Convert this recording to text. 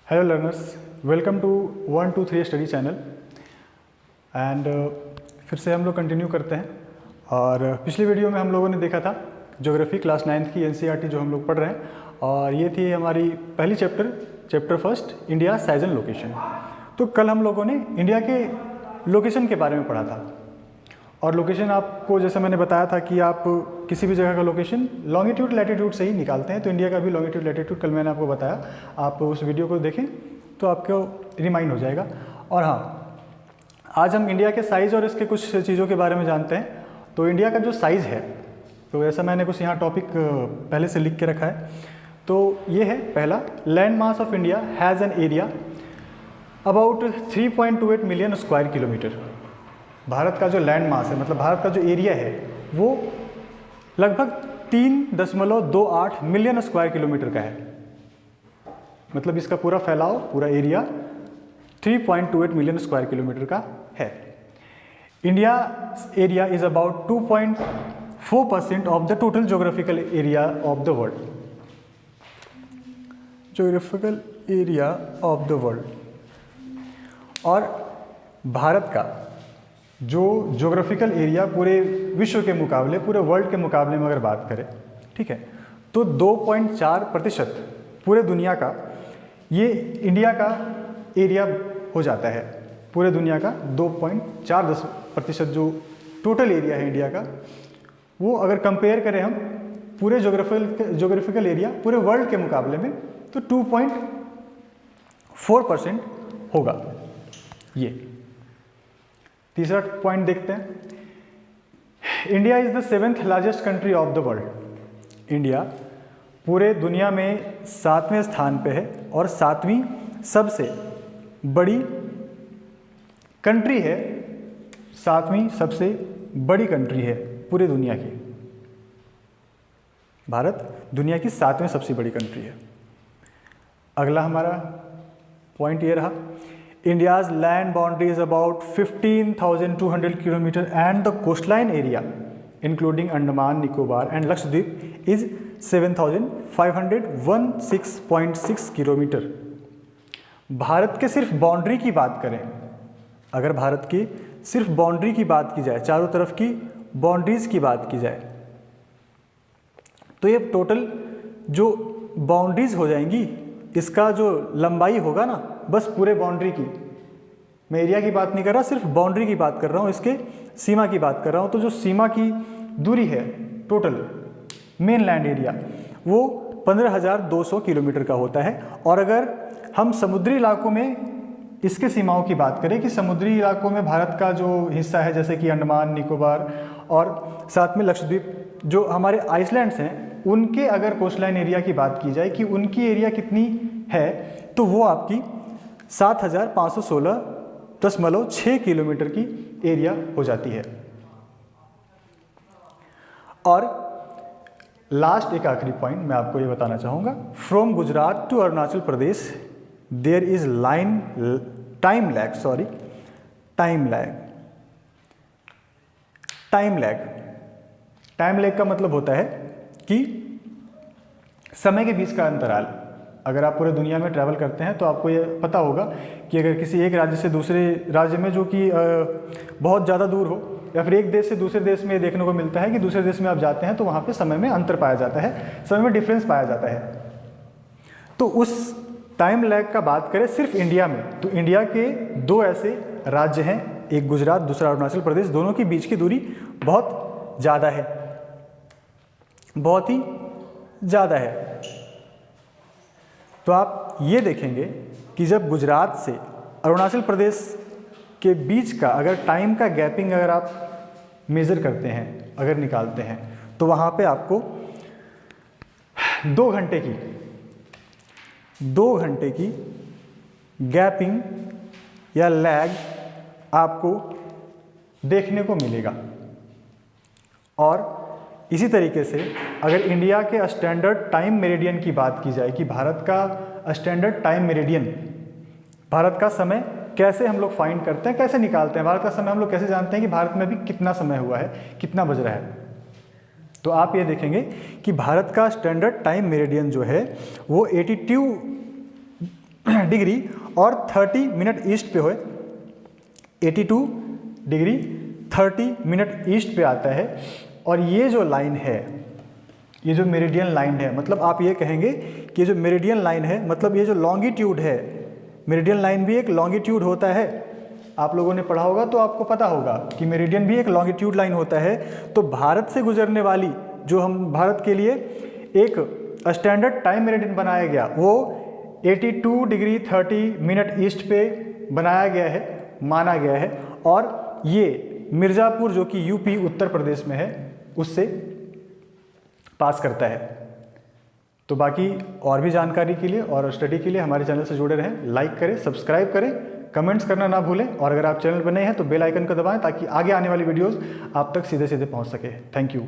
Hello learners, welcome to 1 2 3 study channel. And फिर से हम लोग कंटिन्यू करते हैं। और पिछली वीडियो में हम लोगों ने देखा था ज्योग्राफी क्लास 9th की एनसीईआरटी जो हम लोग पढ़ रहे हैं, और ये थी हमारी पहली chapter first, India size and location. तो कल हम लोगों ने इंडिया के लोकेशन के बारे में पढ़ा था। और लोकेशन आपको जैसे मैंने बताया था कि आप किसी भी जगह का लोकेशन लॉन्गिट्यूड लैटिट्यूड से ही निकालते हैं, तो इंडिया का भी लॉन्गिट्यूड लैटिट्यूड कल मैंने आपको बताया। आप उस वीडियो को देखें तो आपको रिमाइंड हो जाएगा। और हाँ, आज हम इंडिया के साइज़ और इसके कुछ चीज़ों के बारे में जानते हैं। तो इंडिया का जो साइज़ है, तो ऐसा मैंने कुछ यहाँ टॉपिक पहले से लिख के रखा है। तो ये है पहला, land mass of India has an area about 3.28 million square kilometre. Bharat का जो लैंड मास है, मतलब भारत का जो एरिया है, वो लगभग 3.28 मिलियन स्क्वायर किलोमीटर का है। मतलब इसका पूरा फैलाव, पूरा एरिया 3.28 मिलियन स्क्वायर किलोमीटर का है। India area is about 2.4% of the total geographical area of the world. Geographical area of the world. और भारत का जो ज्योग्राफिकल एरिया पूरे विश्व के मुकाबले, पूरे वर्ल्ड के मुकाबले में अगर बात करें, ठीक है, तो 2.4% पूरे दुनिया का ये इंडिया का एरिया हो जाता है। पूरे दुनिया का 2.4% जो टोटल एरिया है इंडिया का, वो अगर कंपेयर करें हम पूरे ज्योग्राफिकल एरिया पूरे वर्ल्ड के मुकाबले में, तो 2.4% होगा। ये तीसरा पॉइंट देखते हैं। India is the 7th largest country of the world. India पूरे दुनिया में 7वें स्थान पे है और 7वीं सबसे बड़ी कंट्री है। 7वीं सबसे बड़ी कंट्री है पूरे दुनिया की। भारत दुनिया की 7वें सबसे बड़ी कंट्री है। अगला हमारा पॉइंट ये रहा, India's land boundary is about 15,200 km and the coastline area including Andaman, Nicobar and Lakshadweep is 7,516.6 km। Bharat के सिर्फ बाउंड्री की बात करें, अगर भारत की सिर्फ बाउंड्री की बात की जाए, चारों तरफ की बाउंड्रीज की बात की जाए, तो ये टोटल जो बाउंड्रीज हो जाएंगी, इसका जो लंबाई होगा ना, बस पूरे बाउंड्री की, मैं एरिया की बात नहीं कर रहा, सिर्फ बाउंड्री की बात कर रहा हूँ, इसके सीमा की बात कर रहा हूँ। तो जो सीमा की दूरी है टोटल मेन लैंड एरिया, वो 15,200 किलोमीटर का होता है। और अगर हम समुद्री इलाकों में इसके सीमाओं की बात करें कि समुद्री इलाकों में भारत का जो हिस्सा है, जैसे कि अंडमान, निकोबार और साथ में लक्षद्वीप, जो हमारे आइसलैंड्स हैं, उनके अगर कोस्टलाइन एरिया की बात की जाए कि उनकी एरिया कितनी है, तो वो आपकी 7,516.6 किलोमीटर की एरिया हो जाती है। और लास्ट एक आखिरी पॉइंट मैं आपको ये बताना चाहूँगा, from Gujarat to Arunachal Pradesh there is time lag का मतलब होता है कि समय के बीच का अंतराल। अगर आप पूरे दुनिया में ट्रैवल करते हैं तो आपको ये पता होगा कि अगर किसी एक राज्य से दूसरे राज्य में, जो कि बहुत ज़्यादा दूर हो, या फिर एक देश से दूसरे देश में, ये देखने को मिलता है कि दूसरे देश में आप जाते हैं तो वहाँ पे समय में अंतर पाया जाता है, समय में डिफरेंस पाया जाता है। तो उस टाइम लैग का बात करें सिर्फ इंडिया में, तो इंडिया के 2 ऐसे राज्य हैं, एक गुजरात, दूसरा अरुणाचल प्रदेश, दोनों के बीच की दूरी बहुत ज़्यादा है, बहुत ही ज़्यादा है। तो आप ये देखेंगे कि जब गुजरात से अरुणाचल प्रदेश के बीच का अगर टाइम का गैपिंग अगर आप मेज़र करते हैं, अगर निकालते हैं, तो वहाँ पे आपको 2 घंटे की गैपिंग या लैग आपको देखने को मिलेगा। और इसी तरीके से अगर इंडिया के स्टैंडर्ड टाइम मेरिडियन की बात की जाए कि भारत का स्टैंडर्ड टाइम मेरिडियन, भारत का समय कैसे हम लोग फाइंड करते हैं, कैसे निकालते हैं, भारत का समय हम लोग कैसे जानते हैं कि भारत में अभी कितना समय हुआ है, कितना बज रहा है, तो आप ये देखेंगे कि भारत का स्टैंडर्ड टाइम मेरिडियन जो है वो 82 डिग्री और 30 मिनट ईस्ट पे होए, 82 डिग्री 30 मिनट ईस्ट पे आता है। और ये जो लाइन है, ये जो मेरिडियन लाइन है, मतलब आप ये कहेंगे कि ये जो मेरिडियन लाइन है, मतलब ये जो लॉन्गिट्यूड है, मेरिडियन लाइन भी एक लॉन्गिट्यूड होता है। आप लोगों ने पढ़ा होगा तो आपको पता होगा कि मेरिडियन भी एक लॉन्गिट्यूड लाइन होता है। तो भारत से गुजरने वाली, जो हम भारत के लिए एक स्टैंडर्ड टाइम मेरिडियन बनाया गया, वो 82 डिग्री 30 मिनट ईस्ट पे बनाया गया है, माना गया है। और ये मिर्ज़ापुर, जो कि यूपी उत्तर प्रदेश में है, उससे पास करता है। तो बाकी और भी जानकारी के लिए और स्टडी के लिए हमारे चैनल से जुड़े रहें, लाइक करें, सब्सक्राइब करें, कमेंट्स करना ना भूलें। और अगर आप चैनल पर नए हैं तो बेल आइकन को दबाएं ताकि आगे आने वाली वीडियोस आप तक सीधे सीधे पहुंच सके। Thank you.